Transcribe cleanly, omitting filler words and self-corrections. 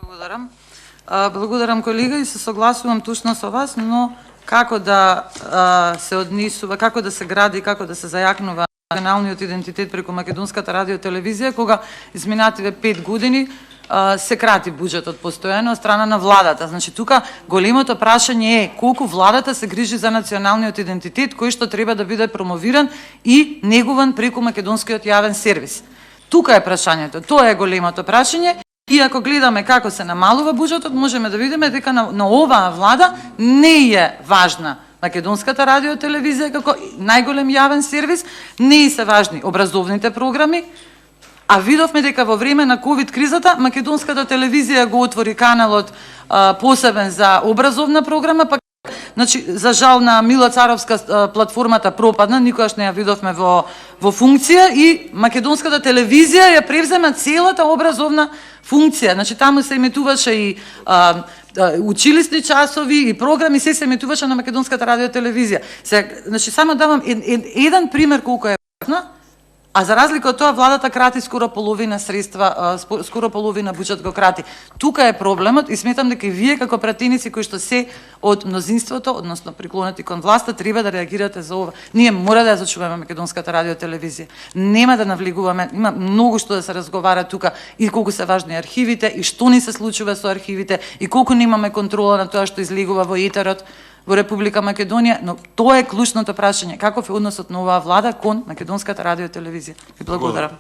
Благодарам. Благодарам, колега, и се согласувам точно со вас, но како да се однесува, како да се гради, како да се зајакнува националниот идентитет преку македонската радио телевизија, кога изминативе 5 години се крати буџетот постојано од страна на владата. Значи, тука големото прашање е колку владата се грижи за националниот идентитет, кој што треба да биде промовиран и негуван преку македонскиот јавен сервис. Тука е прашањето, тоа е големото прашање. И ако гледаме како се намалува буџетот, можеме да видиме дека на оваа влада не е важна македонската радио телевизија како најголем јавен сервис, не се важни образовните програми, а видовме дека во време на ковид кризата македонската телевизија го отвори каналот посебен за образовна програма, па значи за жал на Мила Царовска платформата пропадна, никогаш не ја видовме во функција и македонската телевизија ја превзема целата образовна функција. Значи таму се емитуваше и училисни часови и програми, се емитуваше на македонската радио телевизија. Значи само давам еден пример колку е важна. А за разлика од тоа, владата крати скоро половина средства, скоро половина буџет го крати. Тука е проблемот и сметам дека и вие како пратеници кои што се од мнозинството, односно приклонети кон власта, треба да реагирате за ова. Ние мора да ја зачуваме македонската радио телевизија. Нема да навлегуваме, има многу што да се разговара тука и колку се важни архивите и што ни се случува со архивите и колку немаме контрола на тоа што излегува во етерот во Република Македонија, но тоа е клучното прашање. Каков е односот на оваа влада кон македонската радио телевизија? Ви благодарам.